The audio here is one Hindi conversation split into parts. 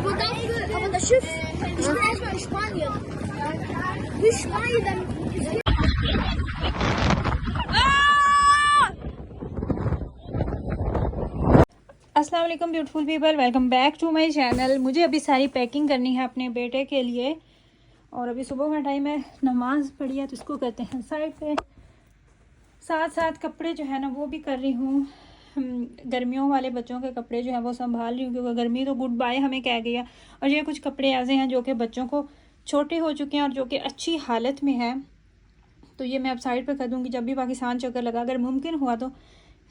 aber das Schiff, ich bin erstmal in Spanien. Bis Spanien dann. अस्सलाम वालेकुम beautiful people, welcome back to my channel. मुझे अभी सारी पैकिंग करनी है अपने बेटे के लिए और अभी सुबह का टाइम है, नमाज पढ़ी है तो इसको करते हैं साइड पे। साथ साथ कपड़े जो है ना वो भी कर रही हूँ। गर्मियों वाले बच्चों के कपड़े जो है वो संभाल रही हूँ क्योंकि गर्मी तो गुड बाय हमें कह गया। और ये कुछ कपड़े ऐसे हैं जो कि बच्चों को छोटे हो चुके हैं और जो कि अच्छी हालत में है, तो ये मैं अब साइड पे कर दूँगी। जब भी पाकिस्तान चक्कर लगा, अगर मुमकिन हुआ तो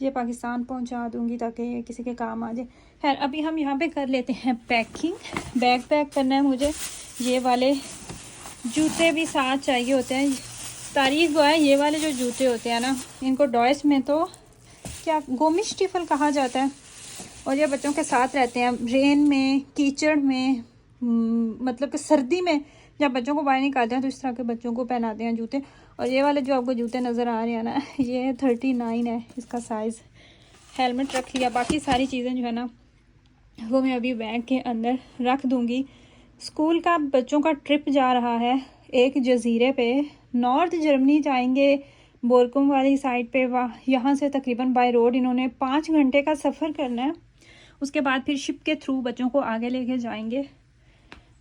ये पाकिस्तान पहुंचा दूंगी ताकि किसी के काम आ जाए। खैर अभी हम यहाँ पे कर लेते हैं पैकिंग। बैग पैक करना है मुझे। ये वाले जूते भी साथ चाहिए होते हैं। तारीफ वो है, ये वाले जो जूते होते हैं ना, इनको डॉयस में तो क्या गोमिश टिफल कहा जाता है और ये बच्चों के साथ रहते हैं रेन में, कीचड़ में, मतलब कि सर्दी में जब बच्चों को बाहर निकालते हैं तो इस तरह के बच्चों को पहनाते हैं जूते। और ये वाले जो आपको जूते नज़र आ रहे हैं ना, ये 39 है इसका साइज़। हेलमेट रख लिया, बाकी सारी चीज़ें जो है ना वो मैं अभी बैग के अंदर रख दूँगी। स्कूल का बच्चों का ट्रिप जा रहा है एक जजीरे पे, नॉर्थ जर्मनी जाएंगे, बोरकुम वाली साइड पे। यहाँ से तकरीबन बाय रोड इन्होंने 5 घंटे का सफ़र करना है। उसके बाद फिर शिप के थ्रू बच्चों को आगे लेके जाएंगे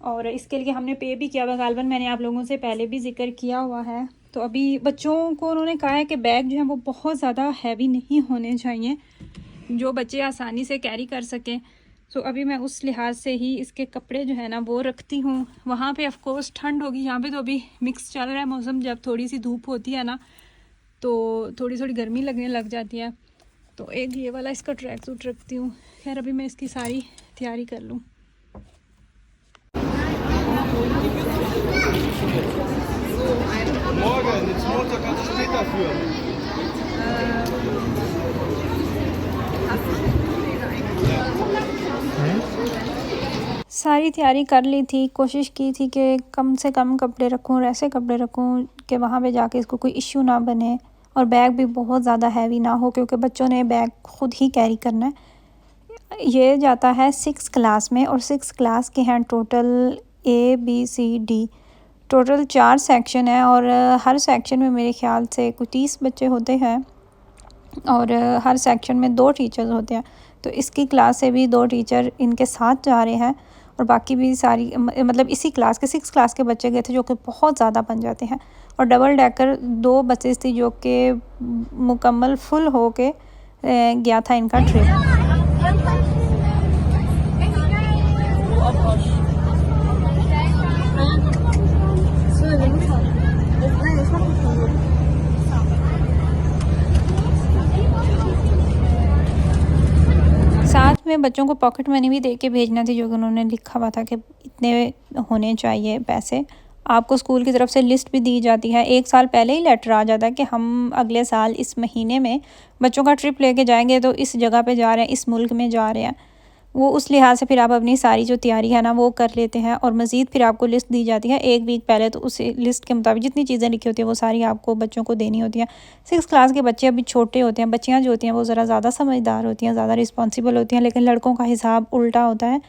और इसके लिए हमने पे भी किया हुआ। गालबन मैंने आप लोगों से पहले भी जिक्र किया हुआ है। तो अभी बच्चों को उन्होंने कहा है कि बैग जो है वो बहुत ज़्यादा हैवी नहीं होने चाहिए, जो बच्चे आसानी से कैरी कर सकें। सो अभी मैं उस लिहाज से ही इसके कपड़े जो है ना वो रखती हूँ। वहाँ पे ऑफ कोर्स ठंड होगी, यहाँ पे तो अभी मिक्स चल रहा है मौसम। जब थोड़ी सी धूप होती है ना तो थोड़ी थोड़ी गर्मी लगने लग जाती है। तो एक ये वाला इसका ट्रैक सूट रखती हूँ। खैर अभी मैं इसकी सारी तैयारी कर लूँ। Morgen, jetzt Montag kannst du später führen. सारी तैयारी कर ली थी, कोशिश की थी कि कम से कम कपड़े रखूं और ऐसे कपड़े रखूं कि वहाँ पे जाके इसको कोई इश्यू ना बने और बैग भी बहुत ज़्यादा हैवी ना हो क्योंकि बच्चों ने बैग खुद ही कैरी करना है। ये जाता है 6 क्लास में और 6 क्लास के हैं टोटल ABCD। टोटल 4 सेक्शन है और हर सेक्शन में मेरे ख्याल से कुछ 30 बच्चे होते हैं और हर सेक्शन में 2 टीचर्स होते हैं। तो इसकी क्लास से भी 2 टीचर इनके साथ जा रहे हैं और बाकी भी सारी मतलब इसी क्लास के 6 क्लास के बच्चे गए थे जो कि बहुत ज़्यादा बन जाते हैं। और डबल डेकर 2 बसेस थी जो कि मुकम्मल फुल हो के गया था इनका ट्रिप। साथ में बच्चों को पॉकेट मनी भी दे के भेजना थी जो कि उन्होंने लिखा हुआ था कि इतने होने चाहिए पैसे। आपको स्कूल की तरफ से लिस्ट भी दी जाती है, 1 साल पहले ही लेटर आ जाता है कि हम अगले साल इस महीने में बच्चों का ट्रिप लेके जाएंगे, तो इस जगह पे जा रहे हैं, इस मुल्क में जा रहे हैं। वो उस लिहाज से फिर आप अपनी सारी जो तैयारी है ना वो कर लेते हैं और मज़ीद फिर आपको लिस्ट दी जाती है 1 वीक पहले। तो उस लिस्ट के मुताबिक जितनी चीज़ें लिखी होती हैं वो सारी आपको बच्चों को देनी होती हैं। 6 क्लास के बच्चे अभी छोटे होते हैं, बच्चियाँ जो होती हैं वो ज़रा ज़्यादा समझदार होती हैं, ज़्यादा रिस्पॉन्सिबल होती हैं, लेकिन लड़कों का हिसाब उल्टा होता है।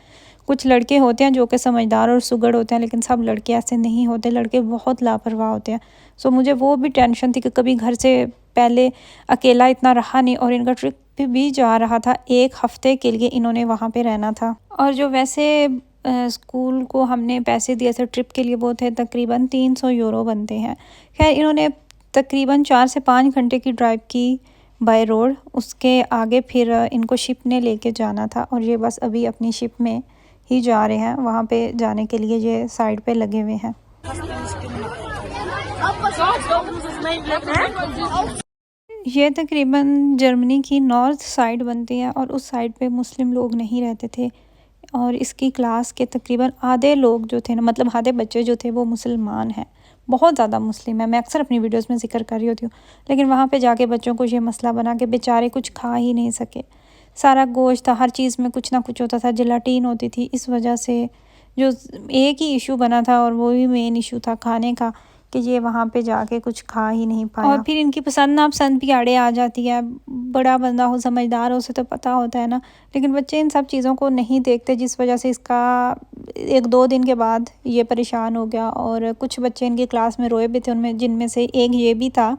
कुछ लड़के होते हैं जो कि समझदार और सुगड़ होते हैं, लेकिन सब लड़के ऐसे नहीं होते, लड़के बहुत लापरवाह होते हैं। सो मुझे वो भी टेंशन थी कि कभी घर से पहले अकेला इतना रहा नहीं और इनका ट्रिप भी जा रहा था, 1 हफ़्ते के लिए इन्होंने वहाँ पे रहना था। और जो वैसे स्कूल को हमने पैसे दिए थे ट्रिप के लिए वो थे तकरीबन 300 यूरो बनते हैं। खैर इन्होंने तकरीबन 4 से 5 घंटे की ड्राइव की बाय रोड। उसके आगे फिर इनको शिप ने लेके जाना था और ये बस अभी अपनी शिप में ही जा रहे हैं। वहाँ पे जाने के लिए ये साइड पे लगे हुए हैं। ये तकरीबन जर्मनी की नॉर्थ साइड बनती है और उस साइड पे मुस्लिम लोग नहीं रहते थे और इसकी क्लास के तकरीबन आधे लोग जो थे ना, मतलब आधे बच्चे जो थे वो मुसलमान हैं, बहुत ज़्यादा मुस्लिम है। मैं अक्सर अपनी वीडियोस में जिक्र कर रही होती हूँ, लेकिन वहाँ पे जाके बच्चों को ये मसला बना के बेचारे कुछ खा ही नहीं सके। सारा गोश्त था, हर चीज़ में कुछ ना कुछ होता था, जिलाटीन होती थी। इस वजह से जो एक ही इशू बना था और वो ही मेन इशू था खाने का, कि ये वहाँ पे जाके कुछ खा ही नहीं पाया। और फिर इनकी पसंद नापसंद भी आड़े आ जाती है। बड़ा बंदा हो, समझदार हो, उसे तो पता होता है ना, लेकिन बच्चे इन सब चीज़ों को नहीं देखते, जिस वजह से इसका 1-2 दिन के बाद ये परेशान हो गया। और कुछ बच्चे इनकी क्लास में रोए भी थे, उनमें जिनमें से एक ये भी था।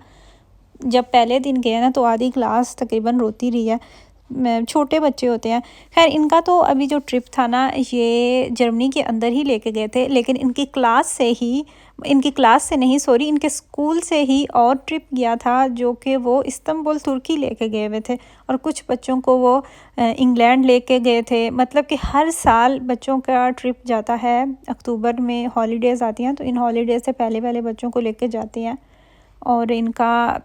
जब पहले दिन गए ना तो आधी क्लास तकरीबन रोती रही है। छोटे बच्चे होते हैं। खैर इनका तो अभी जो ट्रिप था ना ये जर्मनी के अंदर ही लेके गए थे, लेकिन इनकी क्लास से नहीं सॉरी इनके स्कूल से ही और ट्रिप गया था जो कि वो इस्तांबुल तुर्की लेके गए हुए थे। और कुछ बच्चों को वो इंग्लैंड लेके गए थे। मतलब कि हर साल बच्चों का ट्रिप जाता है। अक्टूबर में हॉलीडेज़ आती हैं तो इन हॉलीडेज़ से पहले बच्चों को लेके जाते हैं। और इनका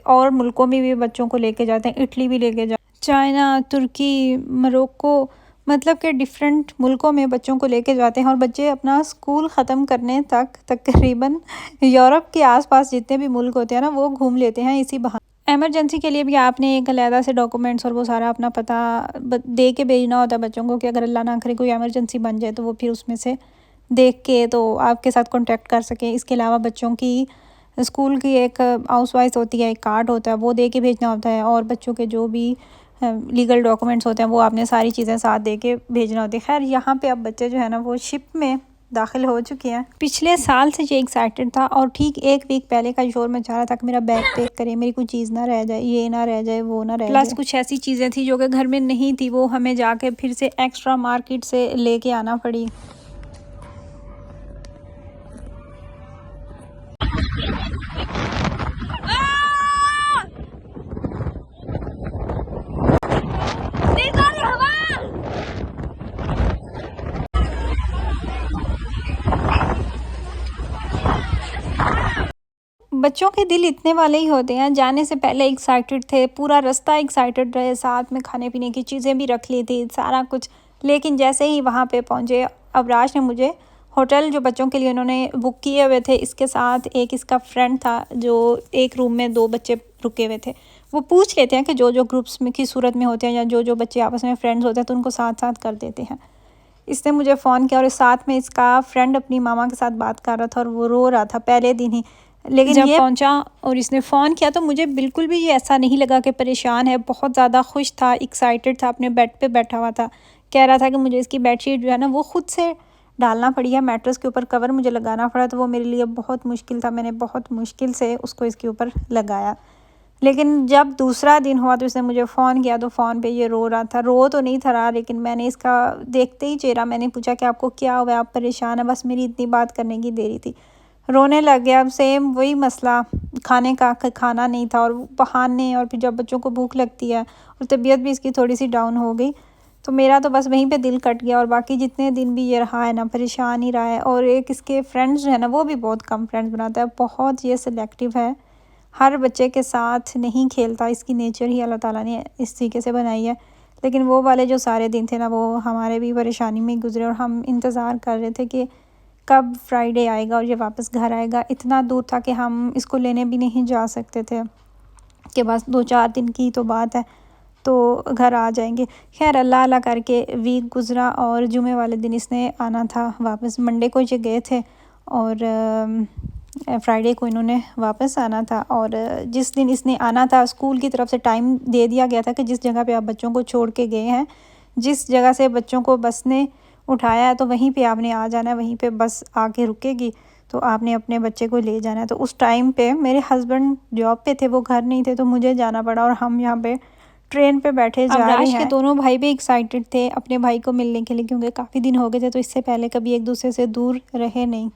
और मुल्कों में भी बच्चों को लेके जाते हैं, इटली भी लेके जाते हैं, चाइना, तुर्की, मोरक्को, मतलब कि डिफरेंट मुल्कों में बच्चों को लेके जाते हैं। और बच्चे अपना स्कूल ख़त्म करने तक तकरीबन यूरोप के आसपास जितने भी मुल्क होते हैं ना वो घूम लेते हैं इसी बहाने। एमरजेंसी के लिए भी आपने एक अलहदा से डॉक्यूमेंट्स और वो सारा अपना पता दे के भेजना होता है बच्चों को, कि अगर अल्लाह ना करे कोई एमरजेंसी बन जाए तो वो फिर उसमें से देख के तो आपके साथ कॉन्टेक्ट कर सकें। इसके अलावा बच्चों की स्कूल की एक हाउसवाइफ होती है, एक कार्ड होता है, वो दे के भेजना होता है। और बच्चों के जो भी लीगल डॉक्यूमेंट्स होते हैं वो आपने सारी चीज़ें साथ दे के भेजना होती है। खैर यहाँ पे अब बच्चे जो है ना वो शिप में दाखिल हो चुके हैं। पिछले साल से ये एक्साइटेड था और ठीक 1 वीक पहले का शोर में चाह रहा था कि मेरा बैग पैक करे, मेरी कोई चीज़ ना रह जाए, ये ना रह जाए, वो ना रह जाए। प्लस कुछ ऐसी चीज़ें थी जो कि घर में नहीं थी, वो हमें जाके फिर से एक्स्ट्रा मार्केट से लेके आना पड़ी। बच्चों के दिल इतने वाले ही होते हैं। जाने से पहले एक्साइटेड थे, पूरा रास्ता एक्साइटेड रहे, साथ में खाने पीने की चीज़ें भी रख ली थी, सारा कुछ। लेकिन जैसे ही वहाँ पे पहुँचे, अबराज ने मुझे होटल जो बच्चों के लिए उन्होंने बुक किए हुए थे, इसके साथ एक इसका फ्रेंड था जो एक रूम में 2 बच्चे रुके हुए थे। वो पूछ लेते हैं कि जो ग्रुप्स में की सूरत में होते हैं या जो बच्चे आपस में फ्रेंड्स होते हैं तो उनको साथ साथ कर देते हैं। इसने मुझे फ़ोन किया और साथ में इसका फ्रेंड अपनी मामा के साथ बात कर रहा था और वो रो रहा था पहले दिन ही। लेकिन जब पहुंचा और इसने फ़ोन किया तो मुझे बिल्कुल भी ये ऐसा नहीं लगा कि परेशान है। बहुत ज़्यादा खुश था, एक्साइटेड था, अपने बेड पे बैठा हुआ था। कह रहा था कि मुझे इसकी बेडशीट जो है ना वो ख़ुद से डालना पड़ी है, मैट्रेस के ऊपर कवर मुझे लगाना पड़ा, तो वो मेरे लिए बहुत मुश्किल था। मैंने बहुत मुश्किल से उसको इसके ऊपर लगाया। लेकिन जब दूसरा दिन हुआ तो इसने मुझे फ़ोन किया तो फ़ोन पे ये रो रहा था। रो तो नहीं था रहा, लेकिन मैंने इसका देखते ही चेहरा, मैंने पूछा कि आपको क्या हुआ, आप परेशान हैं? बस मेरी इतनी बात करने की देरी थी। रोने लग गया। सेम वही मसला, खाने का खाना नहीं था और बहाने, और फिर जब बच्चों को भूख लगती है और तबीयत भी इसकी थोड़ी सी डाउन हो गई तो मेरा तो बस वहीं पे दिल कट गया। और बाकी जितने दिन भी ये रहा है ना परेशान ही रहा है। और एक इसके फ्रेंड्स जो है ना वो भी बहुत कम फ्रेंड्स बनाता है, बहुत ये सिलेक्टिव है, हर बच्चे के साथ नहीं खेलता। इसकी नेचर ही अल्लाह ताला ने इस तरीके से बनाई है। लेकिन वो वाले जो सारे दिन थे ना वो हमारे भी परेशानी में गुजरे और हम इंतज़ार कर रहे थे कि कब फ्राइडे आएगा और ये वापस घर आएगा। इतना दूर था कि हम इसको लेने भी नहीं जा सकते थे कि बस 2-4 दिन की तो बात है तो घर आ जाएंगे। खैर अल्लाह अल्लाह करके वीक गुज़रा और जुमे वाले दिन इसने आना था वापस। मंडे को ये गए थे और फ्राइडे को इन्होंने वापस आना था। और जिस दिन इसने आना था स्कूल की तरफ से टाइम दे दिया गया था कि जिस जगह पे आप बच्चों को छोड़ के गए हैं, जिस जगह से बच्चों को बस ने उठाया है तो वहीं पे आपने आ जाना है, वहीं पे बस आके रुकेगी तो आपने अपने बच्चे को ले जाना है। तो उस टाइम पे मेरे हस्बैंड जॉब पे थे, वो घर नहीं थे, तो मुझे जाना पड़ा और हम यहाँ पे ट्रेन पे बैठे जा रहे हैं। के दोनों भाई भी एक्साइटेड थे अपने भाई को मिलने के लिए, क्योंकि काफ़ी दिन हो गए थे तो इससे पहले कभी एक दूसरे से दूर रहे नहीं।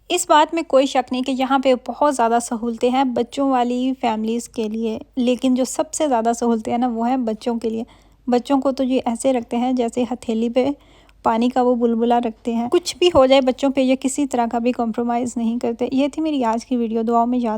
इस बात में कोई शक नहीं कि यहाँ पे बहुत ज़्यादा सहूलतें हैं बच्चों वाली फैमिलीज़ के लिए, लेकिन जो सबसे ज़्यादा सहूलतें हैं ना वो हैं बच्चों के लिए। बच्चों को तो ये ऐसे रखते हैं जैसे हथेली पे पानी का वो बुलबुला रखते हैं। कुछ भी हो जाए बच्चों पे ये किसी तरह का भी कॉम्प्रोमाइज़ नहीं करते। ये थी मेरी आज की वीडियो। दुआओं में याद